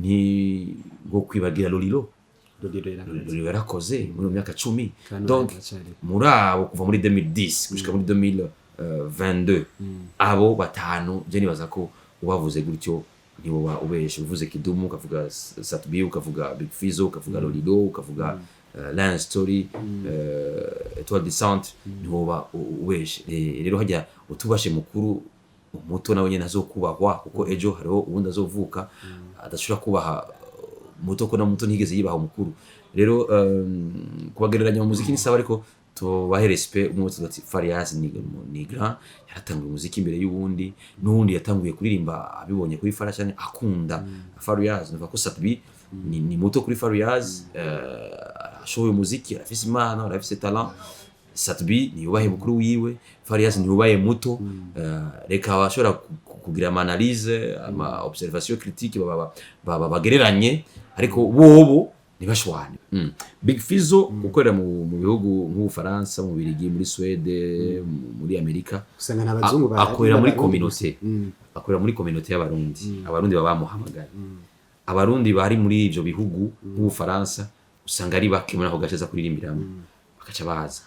ni bwo kwibagira Lolilo yarakoze muri myaka 10 donc muri abo kuva muri 2010 gushika muri 2022 abo batanu je nibaza ko ubavuze gutyo nibo ubeshe uvuze Kidumu ukavuga Satbi ukavuga Big Fizzo ukavuga Lolilo ukavuga Line Story Etoile du Centre nibo ubeshe rero hajya utubashe mukuru umuto nawe nyene azokubahwa kuko ejo hariho ubundi azovuka adashobora kubaha muto ko na muto ntigeze yibaha umukuru rero kubagereranya mu muziki ni sawa ariko tubahe respect umutse ati Fariaz ni grand yaratanguye umuziki imbere y'ubundi n'ubundi yatanguye kuririmba abibonye kuri Farashane akunda Fariaz nva ko Satbi ni muto kuri Fariaz ashoboye umuziki afise imana afise talent Satbi ni yubahe mukuru wiwe Fariaz ni yubahe muto reka bashobora kugira analyse ama observation critique bagereranye ariko bobo nibashwane Big Fizzo gukorera mu bihugu nk'Ubufaransa mu Birigi muri Swede muri Amerika usanga n'abazungu akorera muri communauté y'abarundi babamuhamagara abarundi bari muri ivyo bihugu nk'Ubufaransa usanga ari bake muri ako gaceza kuririmbiramo bakaca baza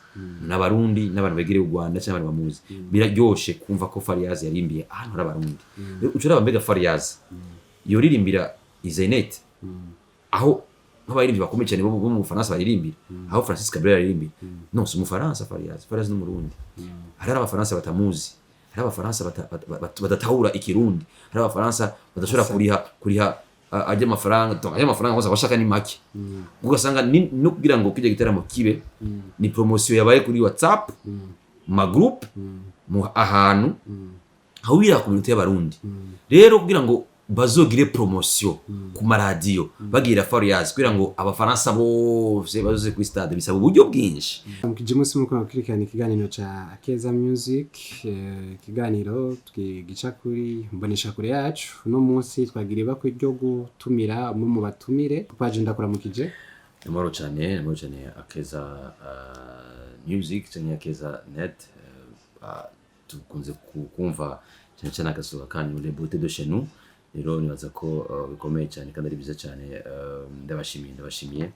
n'abarundi n'abantu begereye u Rwanda cyangwa abantu bamuzi biraryoshe kumva ko Fariaz yarimbiye ahantu n'abarundi ucura bambega Fariaz yoririmbira Izenet aho nk'abaririmbyi bakomeye cyane bo mu Faransa baririmbira aho Francis Cabrel yaririmbira non c'est mu Faransa Fariaz n'umurundi hari abafaransa batamuzi hari abafaransa badatahura ikirundi hari abafaransa badashobora kuriha ajya amafaranga hose bashaka ni make ugasanga no kugira ngo kijya giteramo kibe ni promotion yabaye kuri WhatsApp ma group mu ahantu hawira community y'abarundi rero kugira ngo bazogire promotion ku maradiyo bagira Fariaz kugira ngo abafaransa bose bazoze kuri stade bisaba uburyo bwinshi mukije munsi muko nakurikirana ikiganiro ca Akeza Music ikiganiro twigica kuri mbonesha kure yacu no munsi twagiriye bako iryo gutumira mu batumire page ndakuramukije amaro cyane Akeza Music cyane Akeza net tukunze kumva cyane agasohoka kanyu les beautés de chez nous rero nibaza ko bikomeye cyane kandi ari biza cyane ndabashimiye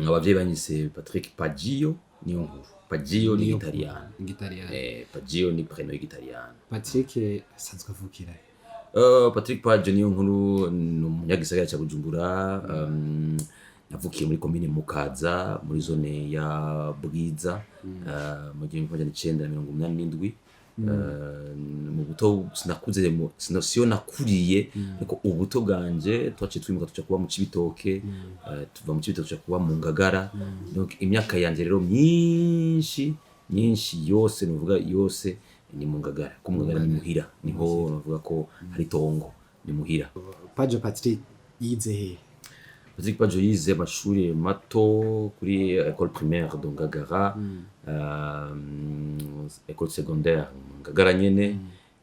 abavyeyi banyise Patrick Paggio niyo nkuru Paggio ni Italiano Paggio ni prénom y'Italiano Patrick asanzwe avukira Patrick Paggio niyo nkuru n'umunyagisagara cya Bujumbura navukiye muri commune Mukaza muri zone ya Bwiza mu 1987 mu buto sinakuze sinosiyo nakuriye ariko ubuto bwanje twace twimuka tuca kuba mu Cibitoke tuva mu Cibitoke tuca kuba mu Ngagara donc imyaka yanje rero myinshi yose nuvuga yose ni mu Ngagara ku Ngagara ni muhira niho navuga ko hari tongo ni muhira Patrick yize he Patrick Paggio yize amashuri mato kuri école primaire de Ngagara école secondaire Ngagara nyene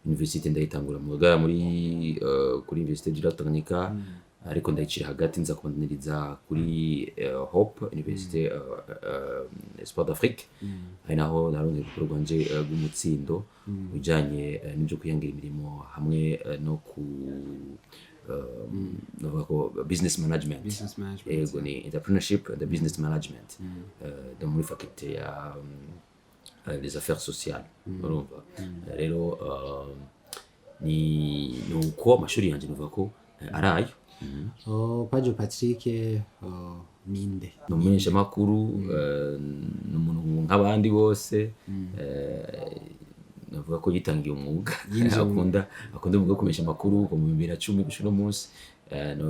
université ndayitangura mu Ngagara muri kuri université du Tanganyika ariko ndayicira hagati nza kubaniriza kuri Hope université Sport d'Afrique ari naho naronse gukorwa nje gumutsindo ujanye n'ibyo kuyangira imirimo hamwe no ku business management ego ni entrepreneurship and business management dans muri faculté ya les affaires sociales urumva rero ni uko amashuri yanje nuvuga ko arayo Patrick ninde numenyesha makuru n'umuntu nk'abandi bose navuga ko yitangiye umwuga akunda umwuga kumesha makuru mu 2010 gushira umunsi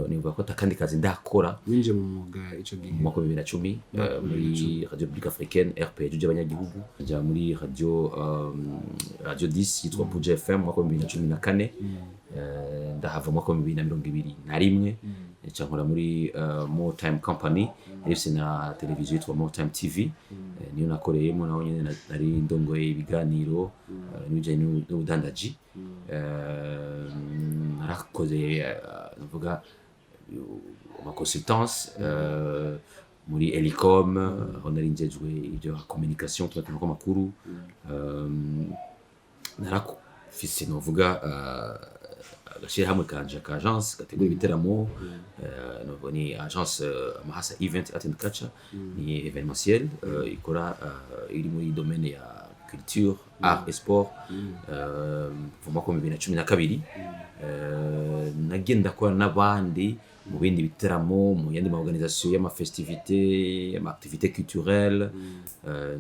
nivuga ko takandi kazi ndakora winje mu mwuga ico gihe mu 2010 muri Radio Publique Africaine RPA y'abanyagihugu ja muri radio 10 yitwa Puja FM mu 2014 ndahava mu 2021 cyangwa muri More Time Company ifise na televiziyo yitwa More Time TV niyo nakoreyemo naho nyene nari ndongoye ibiganiro n'ibijanye n'ubudandaji narakoze navuga ama consultance muri Elicom aho nari njejwe ibyo communication tubatanga makuru narakufise novuga agashirahamwe kanje ka agence gategura ibiteramo ni agence Mahasa Event Art and Culture ni événementiel ikora iri muri domaine ya culture art et sport kuva mu 2012 nagenda kora n'abandi mu bindi biteramo mu yandi ma organisation y'ama festivité y'ama activité culturelle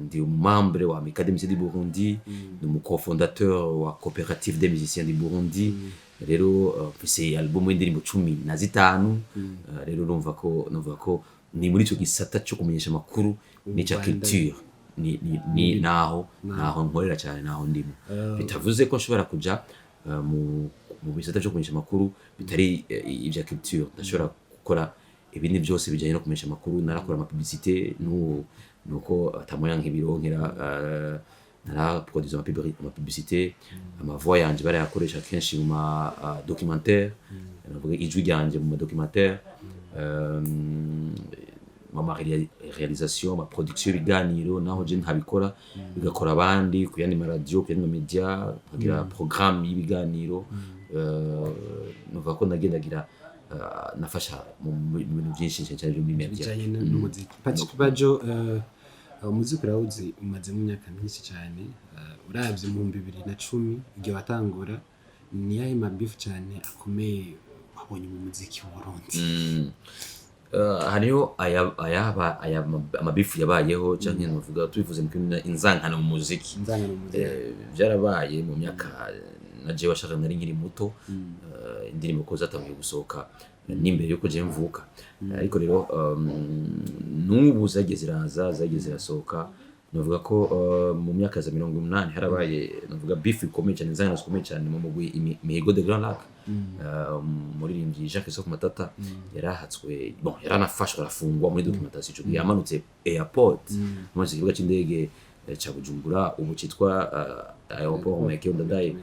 ndi membre wa Amicale des musiciens du Burundi ndi mu cofondateur wa coopérative des musiciens du Burundi rero c'est album y'indirimbo 15 rero numva ko ni muri cyo gisata cyo kumenyesha makuru ni cya culture ni naho nkorera cyane naho ndimo bitavuze ko nshobora kuja mu bisata cyo kumenyesha makuru bitari ibya culture ndashobora gukora ibindi byose bijyanye no kumenyesha makuru narakora ama publicité nuko atamoya nk'ibironkera naraproduise ama publicité ama voix yanje barayakoresha kenshi mu ma documentaire navuga ijwi ryanje mu documentaire ma réalisation ma production biganiro naho je ntabikora bigakora abandi ku yandi radio ku yandi media bagira programme y'ibiganiro nuva ko nagendagira nafasha mu bintu byinshi cyane byo muri media bijanye n'umuziki Bajo umuziki urawuzi umaze mu myaka myinshi cyane uravye mu 2010 igihe watangura ni yahe mabifu cyane akomeye wabonye mu muziki w'u Burundi hariyo amabifu yabayeho cyangwa navuga tubivuze mu inzankano mu muziki byarabaye mu myaka naje washaka nari nkiri muto indirimbo ko zatangiye gusohoka n'imbere yuko je mvuka ariko rero n'ubu zageze zirasohoka navuga ko mu myaka za 80 harabaye navuga beef ikomeye cyane inzankano zikomeye cyane mu mugwi Mihigo de Grand Lac umuririmbyi Jacques Soko Matata yarahatswe yaranafashwe arafungwa muri documentation cyo yamanutse airport mu kibuga cy'indege cya Bujumbura ubu cyitwa aeroport Mike Ndadaye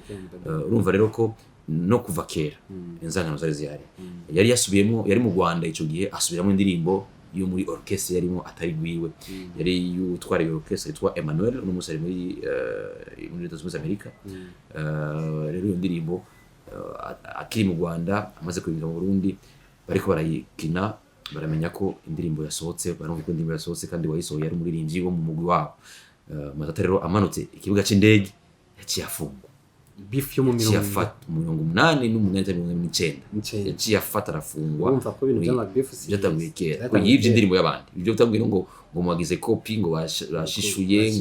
urumva rero ko no kuva kera inzankano zari zihari yari yasubiyemo yari mu Rwanda ico gihe asubiramo indirimbo yo muri orchestre yarimo atari gwiwe yari yutwara iyo orchestre yitwa Emmanuel n'umusari muri Leta Zunze Amerika rero iyo ndirimbo akiri mu Rwanda amaze kwinjira mu Burundi bariko barayikina baramenya ko indirimbo yasohotse barumva ko indirimbo yasohotse kandi wayisohoye yari umuririmbyi wo mu mugwi wabo Matata rero amanutse ikibuga cy'indege yaciye afungwa beef yo mu 88 yaciye afata arafungwa urumva ko ibintu by'ama beef byatanguye kera ko yivye indirimbo y'abandi ibyo bitanguye ngo mwagize copy ngo bashishuye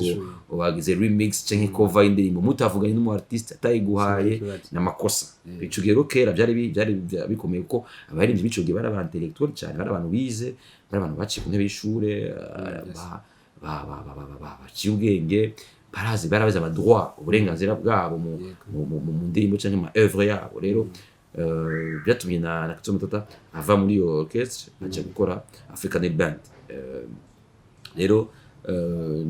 ngo bagize remix canke cover y'indirimbo mutavuganye n'umu artiste atayiguhaye n'amakosa bicugero kera byari bikomeye ko abaririmbyi bicugiye bari abantu intellectual cyane bari abantu bize bari abantu baciye ku ntebe y'ishure baciye ubwenge barabaza amadroit uburenganzira bwabo mu ndirimbo cyangwa mu œuvre yabo rero byatumye na Kitso Matata ava muri iyo orchestre aje gukora African Band rero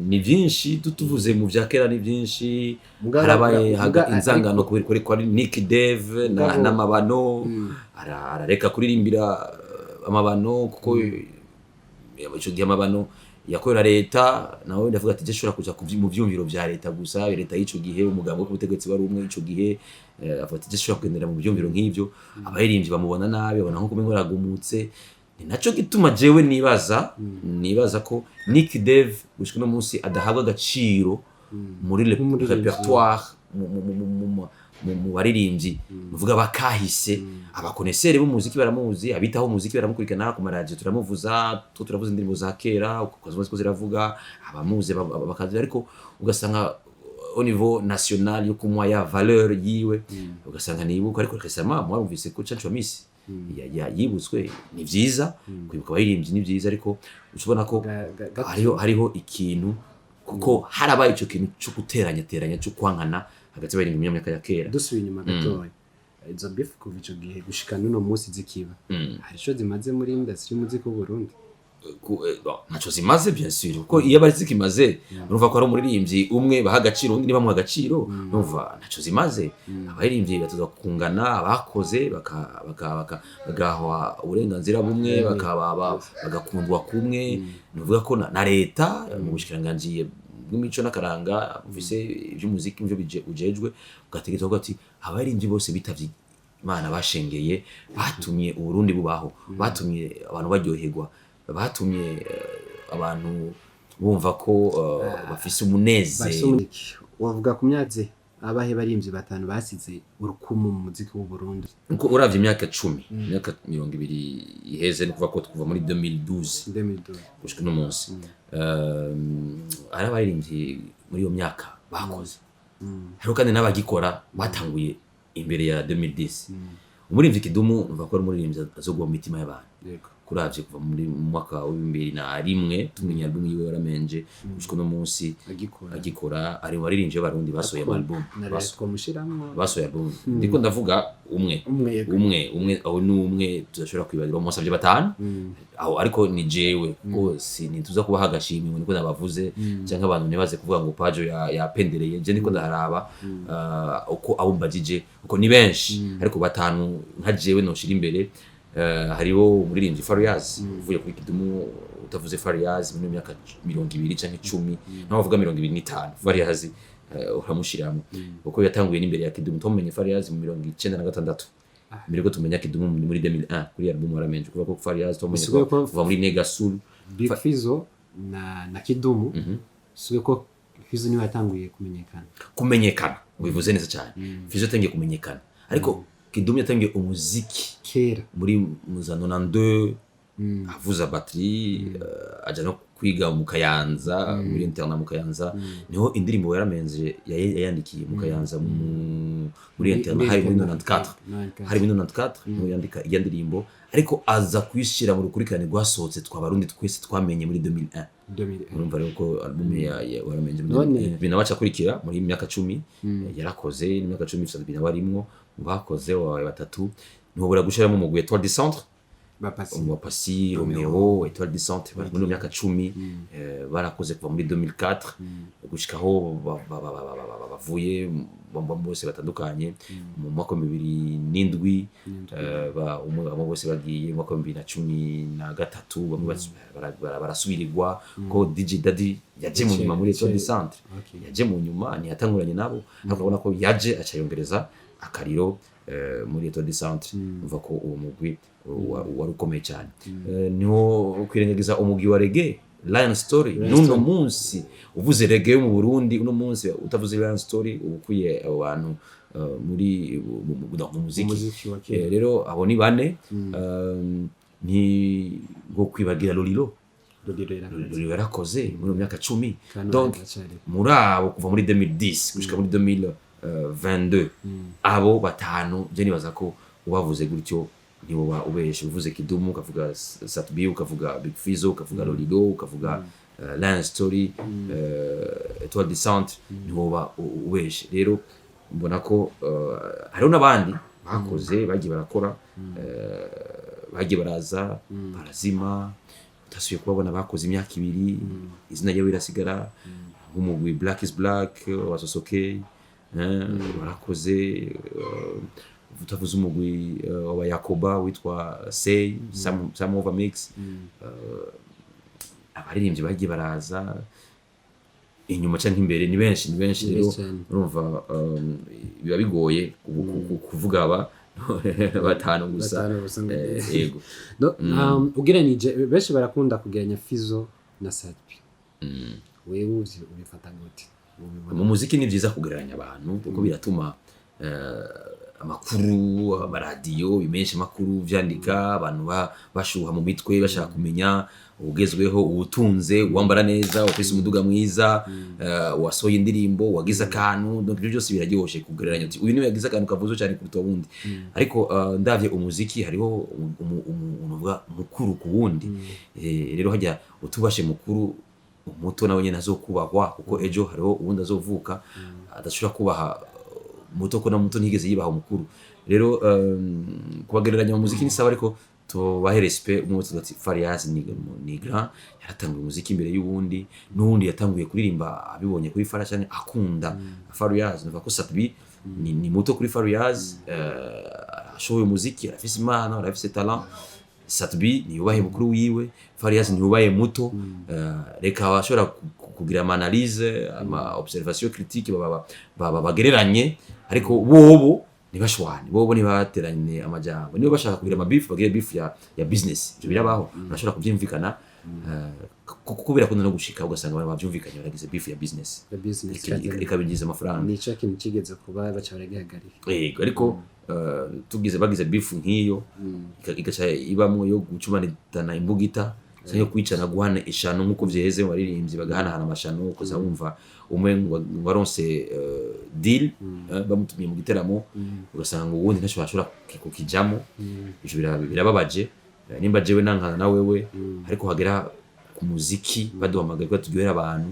ni byinshi tuvuze mu bya kera ni byinshi harabaye inzangano kuri Nick Dave n'amabano arareka kuririmbira amabano kuko icyo gihe amabano yakorera leta nawe ndavuga ati je shora kuja mu byumviro bya leta gusa leta y'ico gihe umugabo wo kubutegetsi bari umwe ico gihe afata je shora kugendera mu byumviro nk'ivyo abaririmbyi bamubona nabi abona nko kumengo ragumutse ni naco gituma jewe nibaza ko Nick Dave gushika no munsi adahabwa agaciro muri le répertoire mu baririmbyi muvuga bakahise abakonesere b'umuziki baramuzi abitaho umuziki baramukurikana ku maradio turamuvuza turavuza indirimbo za kera ukoze ko ziravuga abamuze bakazi ariko ugasanga au niveau national yo kumwa ya valeur yiwe ugasanga nibuka ariko récemment mwarumvise ko Chancho Miss yibutswe ni vyiza kwibuka abaririmbyi ni vyiza ariko ushobona ko hariho ikintu kuko harabaye ico kintu cyo guteranya cyo kwankana hagati bari mu myaka ya kera dusubiye inyuma gatoya izo beef kuva ico gihe gushika nuno munsi zikiba hari ico zimaze muri industry y'umuziki w'u Burundi naco zimaze bien sûr kuko iyo bari zikimaze urumva ko ari umuririmbyi umwe baha agaciro undi bamuha agaciro urumva naco zimaze abaririmbyi batuza kungana abakoze bagahwa uburenganzira bumwe bagakundwa kumwe nuvuga ko na leta mu bushikiranganje bw'imico n'akaranga ufise iby'umuziki byo ujejwe ugategeka ko ati abaririmbyi bose bitavye Imana bashengeye batumye Uburundi bubaho, batumye abantu baryoherwa, batumye abantu bumva ko bafise umunezero. Wavuga ku myaze abahe barimvye batanu basize urukumu mu muziki w'u Burundi? Uko uravye imyaka 10, imyaka 20 iheze, ni kuva ko kuva muri 2012 gushika no munsi, ari abaririmbyi muri iyo myaka bakoze, ariko kandi n'abagikora batanguye imbere ya 2010. Umuririmbyi Kidumu numva ko ari umuririmbyi azogwa mu mitima y'abantu. Yego. Kuravye kuva muri mwaka wa 2001 tumenya album yiwe Waramenje gushika no munsi agikora ari waririmbye Abarundi basohoye album, basohoye album. Ndiko ndavuga umwe aho n'umwe tuzashobora kwibagirwa mu musavye batanu aho, ariko ni jewe ko sinituza kubaha agashimwe niko nabavuze cyangwa abantu nebaze kuvuga ngo Pajo yapendereye. Je niko ndaharaba uko abo mbajije uko ni benshi, ariko batanu nka jewe noshira imbere. Hariho umuririmbyi Fariaz uvuye kuri Kidumu, utavuze Fariaz mu myaka 20 canke 10 naho bavuga 25. Fariaz uramushiramo uko yatanguye n'imbere ya Kidumu. Tumenye Fariaz mu 1996 mbere ko tumenya Kidumu muri 2001 kuri album Waramenje. Kuva ko Fariaz tumenye kuva muri Negasul, Big Fizzo na Kidumu. Suwe ko Fizzo niwe yatanguye kumenyekana. Ubivuze neza cyane. Fizzo yatangiye kumenyekana, ariko Kidumu yatangiye umuziki kera muri za 92 avuza batterie, aja no kwiga mu Kayanza muri interna mu Kayanza. Niho indirimbo Waramenje yayandikiye mu Kayanza muri interna hari muri 94 niho yandika iyo ndirimbo, ariko aza kuyishira mu rukurikirane rwasohotse tw'Abarundi twese twamenye muri 2001. Urumva rero ko album ya Waramenje binabaca kurikira muri myaka 10 yarakoze, imyaka 10 bisa binabarimwo bakoze wawe batatu. Ntubura gushiramo umugwi Etoile du Centre, Bapasi, Romeo, Etoile du Centre muri myaka 10 barakoze kuva muri 2004 gushikaho bavuye bose batandukanye. Mu mwaka 2007 abo bose bagiye mu mwaka 2013 bamwe barasubirirwa ko DJ Daddy yaje mu nyuma muri Etoile du Centre. Yaje mu nyuma ntiyatanguranye nabo, akabona ko yaje acayongereza akariro muri Etoile du Centre. Umva ko uwo mugwi wari ukomeye cyane. Niho kwirengagiza umugwi wa reggae Lion Story. Nuno munsi uvuze reggae mu Burundi, uno munsi utavuze Lion Story ukuye abantu muri mu muziki. Rero abo ni bane. Ni go kwibagira Lolilo yarakoze muri myaka 10. Donc muri abo kuva muri 2010 gushika muri 2022 abo batanu je nibaza ko ubavuze gutyo nibo ubeshe. Uvuze Kidumu ukavuga Satbi, ukavuga Big Fizzo, ukavuga Lolilo, ukavuga Lion Story, Etoile du Centre, nibo ubeshe. Rero mbona ko hariho n'abandi bakoze bagiye barakora, bagiye baraza barazima, utasubiye kubabona bakoze imyaka 2 izina ryawe irasigara. Nk'umugwi Black is Black wasosoke barakoze. Utavuze umugwi wa Yakoba witwa Say some over mix. Abaririmbyi bagiye baraza inyuma cyangwa imbere ni benshi rero urumva biba bigoye kuvuga aba batanu gusa. Yego. Ugereranije benshi barakunda kugeranya Fizzo na Satbi. Wewe ubifata gute? Mu muziki ni byiza kugereranya abantu kuko biratuma amakuru, amaradiyo bimenyesha amakuru vyandika, abantu bashuha mu mitwe bashaka kumenya ugezweho, ubutunze, uwambara neza, ufise umuduga mwiza, wasohoye indirimbo, wagize akantu. Donc ibyo byose biraryoshe kugereranya uti uyu niwe yagize akantu kavuzo cyane kuruta ubundi. Ariko ndavye umuziki hariho uvuga mukuru ku wundi. Rero hajya utubashe mukuru umuto nawe nyene azokubahwa kuko ejo hariho ubundi azovuka adashobora kubaha muto ko na muto ntigeze yibaha umukuru. Rero kubagereranya mu muziki ni sawa, ariko tubahe respect. Umutwe ati Fariaz ni grand, yaratanguye umuziki imbere y'ubundi, n'ubundi yatanguye kuririmba abibonye kuri Fariaz cyane akunda Fariaz. Nuva ko Satbi ni muto kuri Fariaz, ashoboye umuziki, afise impano, afise talent. Satbi ni yubahe mukuru wiwe, Fariaz ni yubahe muto. Reka bashobora kugira analyse ama observation critique bagereranye, ariko bobo ntibashwane bobo ntibateranye amajambo nibo bashaka kugira amabifu bagire beef ya business ibyo birabaho urashobora kubyumvikana kuko birakunda no gushika ugasanga abantu bavyumvikanye baragize beef ya business ikabinjiza amafaranga nico kintu kigeze kuba baca baragihagarika yego ariko tugize bagize beef nk'iyo igaca ibamwe yo gucumanitana imbugita yo kwicana guhana ishano nkuko vyeheze baririmbyi bagahanahana amashano ukoza wumva umwe waronse deal bamutumye mu giteramo ugasanga uwundi ntashobora kukijamo ivyo birababaje nimba jewe nankana na wewe ariko hagera ku muziki baduhamagaye ko turyohera abantu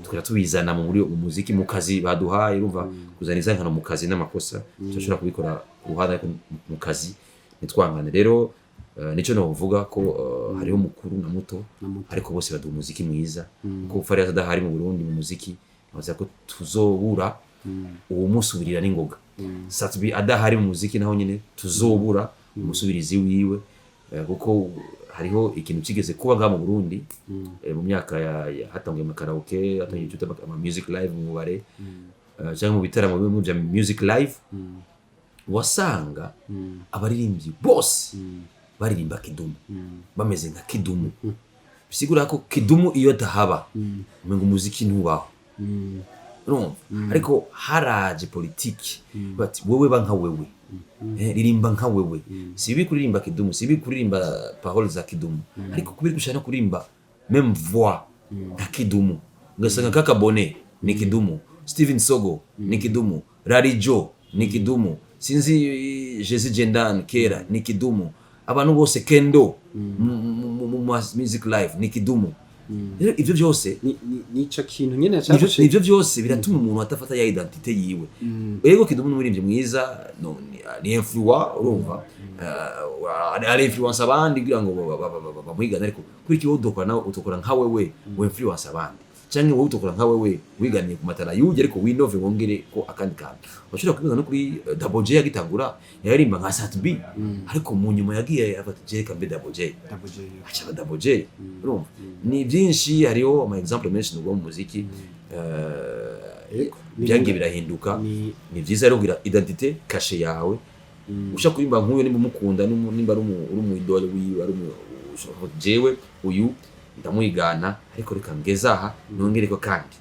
tukira tubizana mu muziki mu kazi baduhaye urumva kuzaniza nkano mu kazi n'amakosa turashobora kubikora ruhada mu kazi nitwangane rero nico no vuga ko hariho mukuru na muto ariko bose badu umuziki mwiza kuko Farious adahari mu Burundi mu muziki baza ko tuzobura uwo musubirira n'ingoga Satbi adahari mu muziki naho nyine tuzobura umusubirizi wiwe kuko hariho ikintu kigeze kuba nga mu Burundi mu myaka hatangiye amakaraoke hatangiye cyuta ama music live mu bare cyangwa mu bitaramo bimwe bya music live wasanga abaririmbyi bose baririmba kidumu bameze nka kidumu bisigura ko kidumu iyo tahaba umengo umuziki ntubaho no ariko haraje politiki but wewe banka wewe ririmba nka wewe sibi kuririmba kidumu sibi kuririmba paroles za kidumu ariko kubiri gushana kuririmba même voix ya kidumu ngasanga kaka Bone ni kidumu Steven Sogo ni kidumu Rarijo ni kidumu sinzi Jesse Jendan kera ni kidumu abantu bose Kendo mu music live ni kidumu ivyo byose nico kintu nyene cyafashe ivyo byose biratuma umuntu atafata ya identité yiwe ego kidumu n'umurimbyi mwiza no ni influence urumva ari influence abandi kugira ngo bamwigana ariko kuri kiwo udokora nawe utokora nka wewe we influence abandi cyangwa wowe utokora nka wewe wiganiye ku matara yuje ariko winove wongere ko akandi kantu bashobora kubiza no kuri Double J yagitangura yarimba nka Satbi ariko mu nyuma yagiye afata J kambe Double J acha Double J urumva ni byinshi hariho ama example menshi no mu muziki byangiye birahinduka ni byiza rero kugira identité cache yawe ushaka kurimba nk'uyu nimba mukunda nimba ari mu idole wiwe ari mu jewe uyu ndamwigana ariko reka ngezaha nongere ko kandi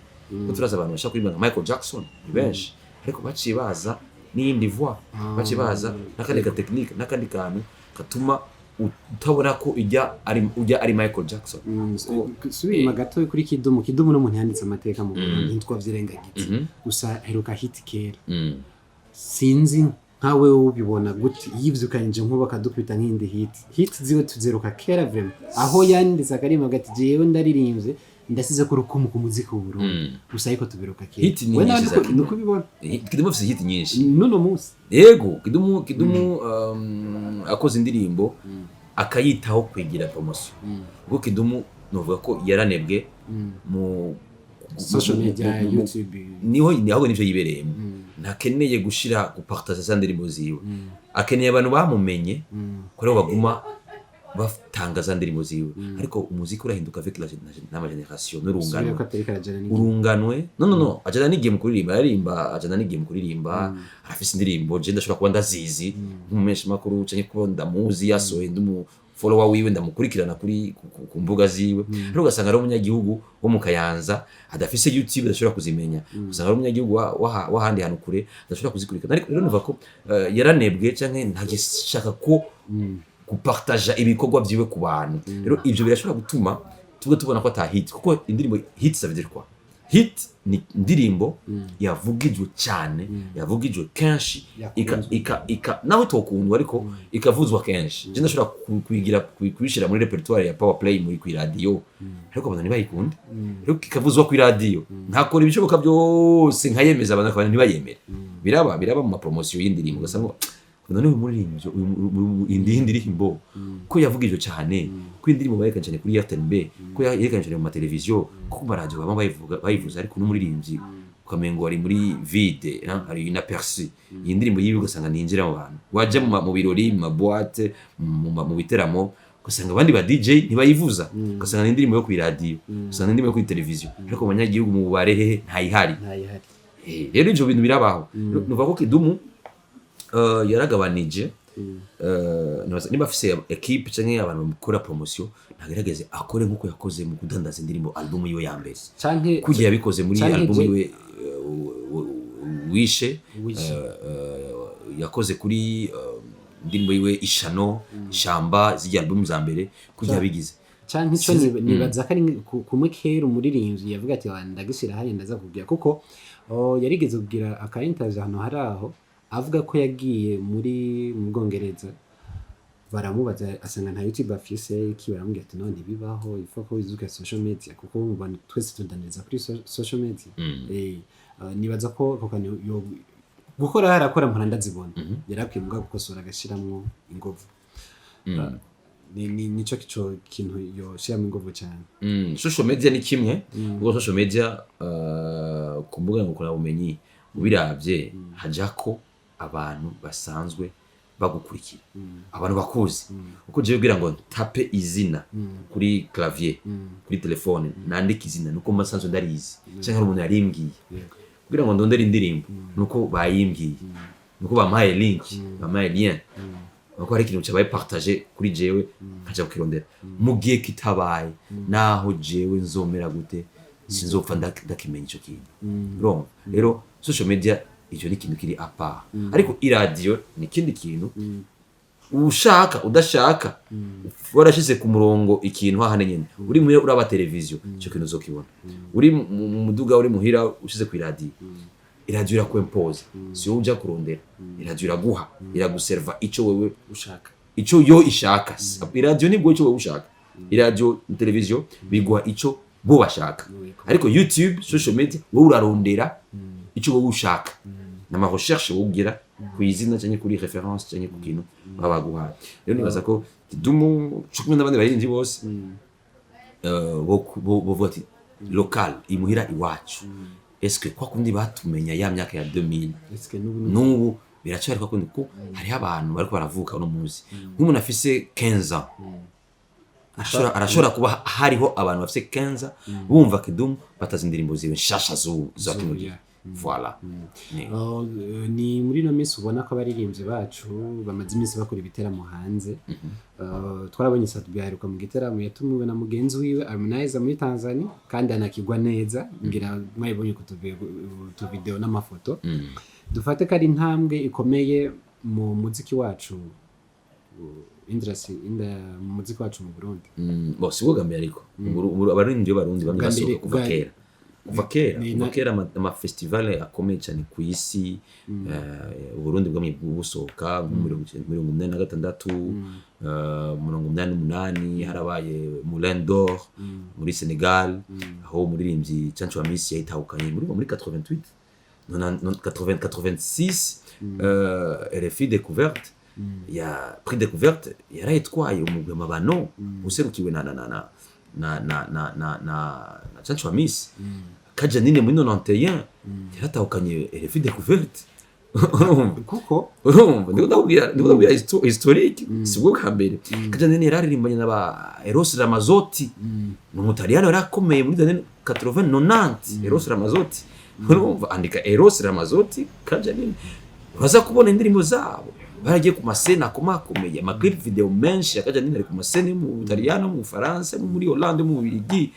turaza abantu bashaka kurimba nka Michael Jackson benshi ariko baciye baza n'indi voix baciye baza nakandi ka technique nakandi kantu katuma utabona ko ujya ari Michael Jackson subi magato kuri kidumu no muntu yanditse amateka mu Burundi ntitwavyirengagitse gusa heruka hit kera sinzi nkawe ubibona gute yivyukanye nkuba kadupita nk'indi hit ziwe tuzeruka kera vraiment aho yanditse akarima gati jewe ndaririmbye ndasize ko rukumu ku muziki w'Uburundi gusa ariko tuberuka kera hit ni nyinshi nuko bibona kidumu afite hit nyinshi nono musi yego kidumu akoze indirimbo akayitaho kwigira promotion ubwo kidumu novuga ko yaranebwe mu social media YouTube niho nivyo yibereyemo ntakeneye gushira gupartager za ndirimbo ziwe akeneye abantu bamumenye ko rero baguma batangaza ndirimbo ziwe ariko umuziki urahinduka avec la generation urunganwe no ajana n'igihe mu kuririmba yarimba ajana n'igihe mu kuririmba afise indirimbo je ndashobora kuba ndazizi nk'umumeshi makuru cyane ko ndamuzi yasohoye ndumu follower wiwe ndamukurikirana kuri ku mbuga ziwe rero ugasanga ari umunyagihugu wo mu Kayanza adafise YouTube adashobora kuzimenya ugasanga ari umunyagihugu wahandi hano kure adashobora kuzikurikirana ariko rero nuva ko yaranebwe canke ntagishaka ko gupartager ibikorwa byiwe ku bantu rero ivyo birashobora gutuma tubona ko ata hit kuko indirimbo hit ça veut dire quoi hit ni indirimbo yavugijwe cyane yavugijwe kenshi ika nawe tokundwa ariko ikavuzwa kenshi je ndashobora kuyigira kuyishira muri repertoire ya Power Play muri ku radio ariko abantu ntibayikunda rero ikavuzwa ku radio ntakora ibishoboka byose nkayemeza abantu ntibayemere biraba mu promotion y'indirimbo gasanga none umuririmbyo indirimbo ko yavugijwe cyane ko indirimbo bayekanye cyane kuri RTNB ko yerekanye cyane mu televiziyo ko baradio baba bayivuza ariko n'umuririmbyi ukamengo ari muri vide ari inaperçu iyi ndirimbo yibi ugasanga ninjira mu bantu waje mu birori mu boîte mu biteramo ugasanga abandi ba DJ ntibayivuza ugasanga indirimbo yo ku radio ugasanga indirimbo yo ku televiziyo ariko abanyagihugu mu barehe ntayihari rero ivyo bintu birabaho nuva ko kidumu yaragabanije niba afise equipe canke abantu bakora promotion nagerageze akore nkuko yakoze mu kudandaza indirimbo album yiwe ya mbere canke kugira yabikoze muri album yiwe wishe yakoze kuri indirimbo yiwe ishano shamba z'igi album za mbere kugira yabigize canke ico nibaza ko ari kumwe kera umuririmbyi yavuga ati ndagishira hariya ndaza kubwira kuko yarigeze kugira aka interview hano haraho avuga ko yagiye mu Bwongereza baramubaza asanga nta YouTube afise iki baramubwira ati none bibaho ifo ko wizuka social media kuko mubana twese tudaniriza kuri social media nibaza ko kokani yo gukora harakora mpanda zibona yarabwiye mbwa gukosora agashiramwo ingovu nico kintu yo shiramo ingovu cyane social media ni kimwe ubwo social media ku mbuga ngukora bumenyi ubiravye hajako abantu basanzwe bagukurikira abantu bakuzi uko je kugira ngo tape izina kuri clavier kuri telefone nandika izina nuko masanzwe ndarizi cyangwa umuntu yarimbwiye kugira ngo ndondere indirimbo nuko bayimbwiye nuko bamaye link bamaye lien nuko hari ikintu cyabaye partager kuri jewe nkaja kukirondera mu gihe kitabaye naho jewe nzomera gute sinzopfa ndakimenya ico kintu rero social media icyo ni ikintu kiri apa ariko iradiyo ni ikindi kintu ushaka udashaka warashize ku murongo ikintu hahane nyene uri muye uraba televiziyo cyo kintu uzokibona uri mu muduga uri muhira ushize ku iradiyo iradiyo irakwempoza si wowe uja kurondera iradiyo iraguha iraguserva ico wewe ushaka ico yo ishaka iradiyo nibwo ico wewe ushaka iradiyo televiziyo biguha ico bo bashaka ariko YouTube social media wowe urarondera ico wowe ushaka nama recherche wogira kuyizina cyane kuri reference cyane ku kintu babaguha rero nibaza ko Kidumu cyo n'abandi barindi bose bo voti local imuhira iwacu est-ce que kwa kundi batumenya ya myaka ya 2000 est-ce que nubu biracari kwa kundi ko hari abantu bariko baravuka no muzi nk'umuntu afise 15 ans arashobora kuba hariho abantu bafise 15 bumva Kidumu batazi indirimbo zibe shasha za kimugira voilà ni muri no minsi ubona ko abaririmbyi bacu bamaze iminsi bakora ibiteramo hanze twarabonye Sadbi aheruka mu giteramo yatumiwe na mugenzi wiwe Harmonize muri Tanzania kandi anakigwa neza ngira mwayibonye ku video n'amafoto dufate ko ari intambwe ikomeye mu muziki wacu industry mu muziki wacu mu Burundi bo sibugambe ariko abaririmbyi b'abarundi bamwe kuva kera ama festival akomeye cyane ku isi Burundi bwamye busohoka mu 1986 1988 harabaye Moulin d'Or muri Senegal aho umuririmbyi Chancho wa Miss yahitahukanye muri 88 86 RFI découverte ya prix découverte yarayitwaye umugwe mabano userukiwe na Chancho wa Miss kaja nine muri 91 yaratahukanye RFI découverte kuko ndakubwira historique sibwo kambere kaja nine yararimbanye n'aba Eros Ramazzotti n'umutaliyano yarakomeye muri 80 Eros Ramazzotti urumva andika Eros Ramazzotti kaja nine baza kubona indirimbo zabo baragiye ku masena akomakomeye ama clip video menshi akaja nine ari ku masena mu Butaliyano mu Faransa muri Hollande mu Bubiligi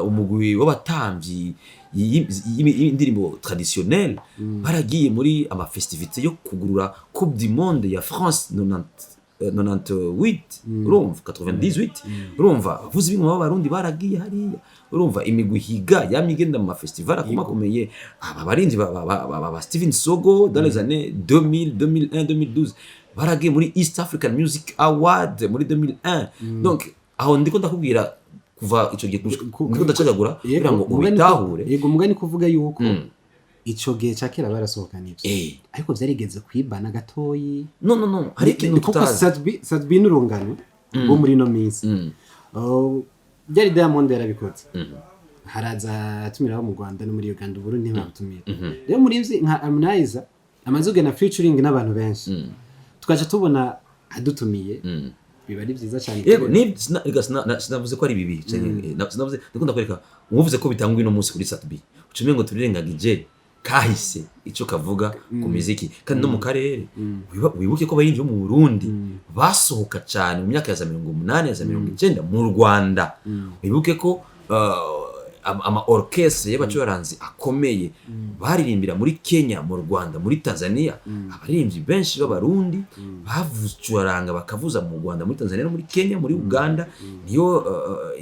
umugwi w'abatamvyi y'indirimbo traditionnelle baragiye muri ama festivité yo kugurura Coupe du Monde ya France 98 urumva 98 urumva vuze bimwe b'abarundi baragiye hariya urumva imigwi higa yamigenda mu festival akomakomeye aba barinzi ba Steven Sogo dans les années 2000 2001 2012 baragiye muri East African Music Award muri 2001 donc aho ndiko ndakubwira kuva ico gihe kuko ndacagagura kugira ngo ubitahure yego mugani kuvuga yuko ico gihe cyakera barasohokana ibyo ariko byarigeze kwibana gatoyi no hari ikintu tutazi Sadbi n'urungano bo muri no minsi byari Diamond yarabikoze haraza atumiraho mu Rwanda no muri Uganda Burundi ntibatumira rero muri ivyi nka Harmonize amazuge na featuring n'abantu benshi tukaje tubona adutumiye biba ari byiza cyane yego sinavuze ko ari bibi cyane sinavuze ndikunda kwereka umuvuze ko bitangwa ino munsi kuri Sadbi ucumengo ngo turirengagije kahise ico kavuga ku muziki kandi no mu karere wibuke ko abaririmbyi bo mu Burundi basohoka cyane mu myaka ya 80 ya 90 mu Rwanda wibuke ko ama orchestre y'abacuranzi akomeye baririmbira muri Kenya mu Rwanda muri Tanzania abaririmbyi benshi b'abarundi bavucuranga bakavuza mu Rwanda muri Tanzania no muri Kenya muri Uganda niyo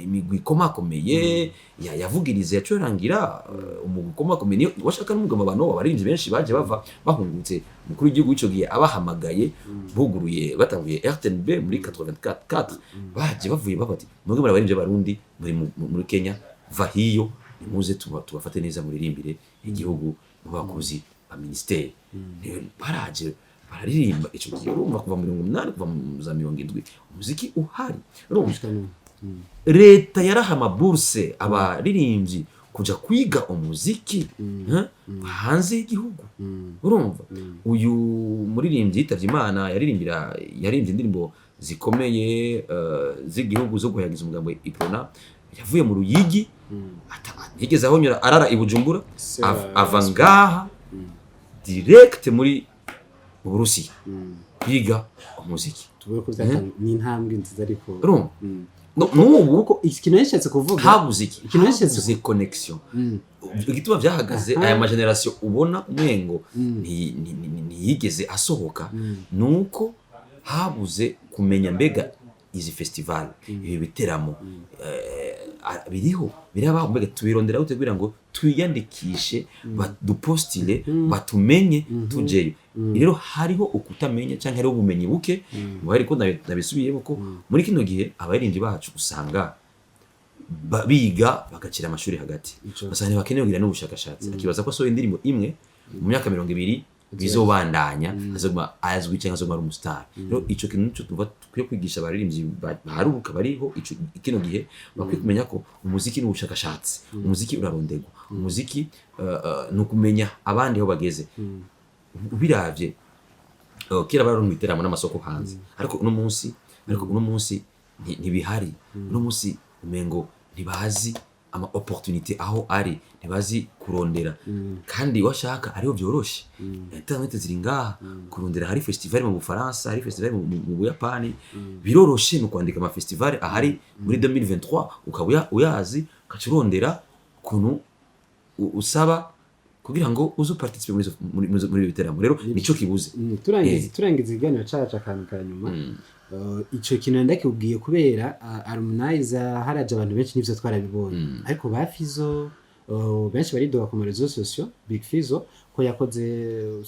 imigwi komakomeye yavugirize yacurangira umugwi komakomeye niyo washaka n'umugabo abantu abaririmbyi benshi baje bava bahungutse mukuru w'igihugu ico gihe abahamagaye buguruye batanguye RTNB muri 84 baje bavuye babati mwebwe abaririmbyi b'abarundi muri Kenya va hiyo muze tubafate neza muririmbire igihugu mu bakozi ba ministeri baraje bararirimba ico gihe urumva kuva mu 80 kuva mu za 70 umuziki uhari leta yaraha amaburse abaririmbyi kuja kwiga umuziki hanze y'igihugu urumva uyu muririmbyi yitavye Imana yaririmbye indirimbo zikomeye z'igihugu zo guhayagiza umugambo Iprona yavuye mu Ruyigi yigeze aho nyura arara i Bujumbura ava ngaha direct muri Burusiya biga umuziki tuvuye ko ni intambwe nziza ariko n'ubu uko ikintu yashatse kuvuga habuze habuze connection igituma vyahagaze aya ma generation ubona umengo ntiyigeze asohoka nuko habuze kumenya mbega izi festival ibi biteramo biriho biraba mbega tubirondera gute kugira ngo twiyandikishe badupostile batumenye tujeyo rero hariho ukutamenya cyangwa hariho ubumenyi buke bari ko nabisubiyemo ko muri kino gihe abaririmbyi bacu usanga biga bagacira amashuri hagati basane bakeneye kugira n'ubushakashatsi akibaza ko so indirimbo imwe mu myaka 200 bizobandanya azoguma azwi cyangwa azoguma ari umustar rero ico kintu cyo tuva tukwiye kwigisha abaririmbyi baharuka bariho ico kino gihe bakwiye kumenya ko umuziki n'ubushakashatsi umuziki urarondegwa umuziki nukumenya abandi aho bageze ubiravye kera baronka iteramo n'amasoko hanze ariko uno munsi ntibihari uno munsi umengo ntibazi ama opportunité aho ari ntibazi kurondera kandi washaka ariho byoroshe internet ziri ngaha kurondera hari festival mu Bufaransa hari festival mu Buyapani biroroshe no kwandika ama festival ahari muri 2023 ukaba uyazi ukacurondera kuntu usaba kugira ngo uzo participe muri biteramo rero nico kibuze turangiza iganiro caca akantu kanyuma ico kintu ndakubwiye kubera Harmonize haraje abantu benshi nivyo twarabibonye ariko bafizo benshi baridoga ku marezo sociaux Big Fizo ko yakoze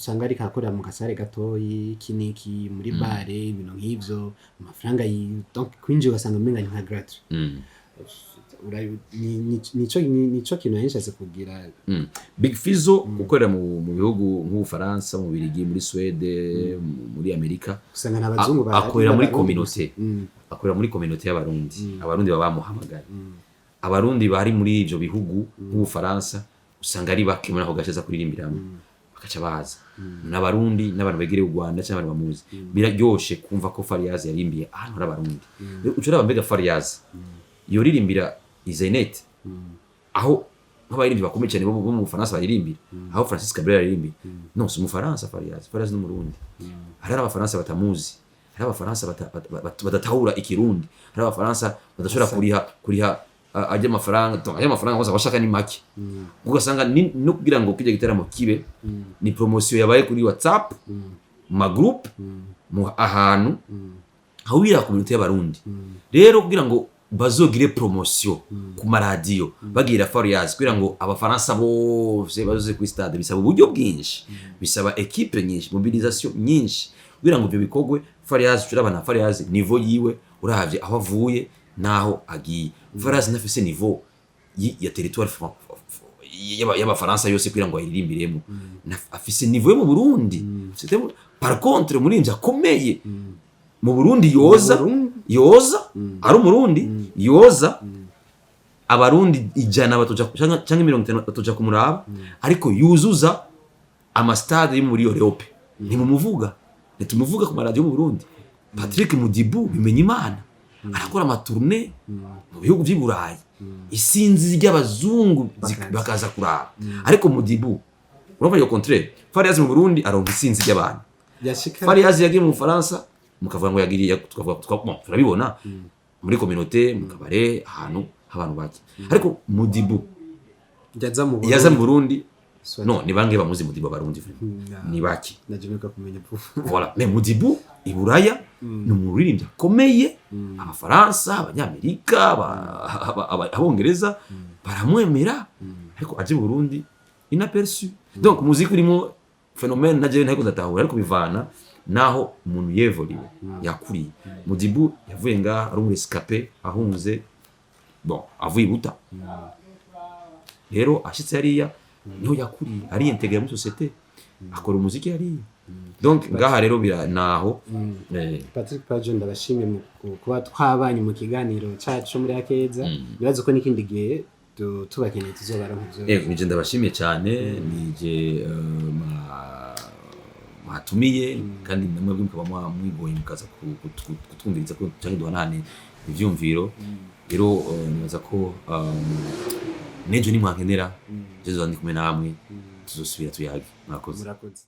usanga ari kakorera mu gasare gatoyi kiniki muri bare ibintu nk'ivyo amafaranga donc kwinjira ugasanga menga nka gratuit nico kintu yashatse kugira Big Fizo gukorera mu bihugu nk'Ubufaransa mu Birigi muri Swede muri Amerika usanga n'abazungu akorera muri communauté akorera muri communauté y'abarundi abarundi babamuhamagara abarundi bari muri ivyo bihugu nk'Ubufaransa usanga ari bakimana ko gasheza kuririmbiramo bakaca baza n'abarundi n'abantu begereye u Rwanda cyangwa abantu bamuzi biraryoshe kumva ko Fariaz yarimbiye ahantu n'abarundi ucura bambega Fariaz yoririmbira Izenet aho nk'abaririmbyi bakomeye cyane bo mu Bufaransa baririmbira aho Francis Cabrel yaririmbira non si mu Faransa Fariaz no mu Burundi hari abafaransa batamuzi hari abafaransa badatahura ikirundi hari abafaransa badashobora kuriha ajya amafaranga hose abashaka ni make ugasanga no kugira ngo kijya giteramo kibe ni promotion yabaye kuri WhatsApp ma group mu ahantu hawira community y'abarundi rero kugira ngo bazogire promotion ku maradiyo bagira Fariaz kugira ngo abafaransa bose bazoze ku stade bisaba uburyo bwinshi bisaba equipe nyinshi mobilisation nyinshi kugira ngo byo bikogwe Fariaz turabana Fariaz niveau yiwe uravye aho avuye naho agiye Fariaz nafise niveau ya territoire y'abafaransa yose kugira ngo ayirimbiremo afise niveau yo mu Burundi par contre muri nje akomeye mu Burundi yoza ari umurundi yoza abarundi ijana batoja cyangwa 50 batoja kumuraba ariko yuzuza amastade yo muri Europe ntimumuvuga netumuvuga ku maradiyo mu Burundi Patrick Mudibu bimenye Imana arakora ama tournée mu bihugu by'Iburayi isinzi ry'abazungu bakaza kuraba ariko Modibo urumva yo contraire Fariaz mu Burundi aronka isinzi ry'abantu Fariaz yagiye mu Faransa mukavuga ngo yagiriye tukavuga turabibona muri communauté mu kabare ahantu abantu bake ariko Modibo yaza mu Burundi no ni bange bamuzi Modibo barundi ni baki najinuka kumenya voilà mais Modibo iburaya ni umuririmbyi akomeye abafaransa abanyamerika abongereza baramwemera ariko aje mu Burundi inaperçu donc muziki urimo phénomène naje ntako ndatahura ariko bivana naho umuntu yevoliwe yakuriye Modibo yavuye nga ari umrescapé ahunze bon avuye buta rero ashitse hariya niho yakuriye ari intégré muri société akora umuziki hariya donc ngaha rero naho Patrick Pajo ndabashimye mu kuba twabanye mu kiganiro cyacu muri Akeza bibazo ko n'ikindi gihe tubakeneye tuzobaronka nije ndabashimiye cyane nije matumiye kandi namwe mukaba mwigoye mukaza kutwumviriza ko cyangwa duhanane ivyumviro rero nibaza ko nejo ni mwankenera jezo ndi kumwe namwe tuzosubira tuyage murakoze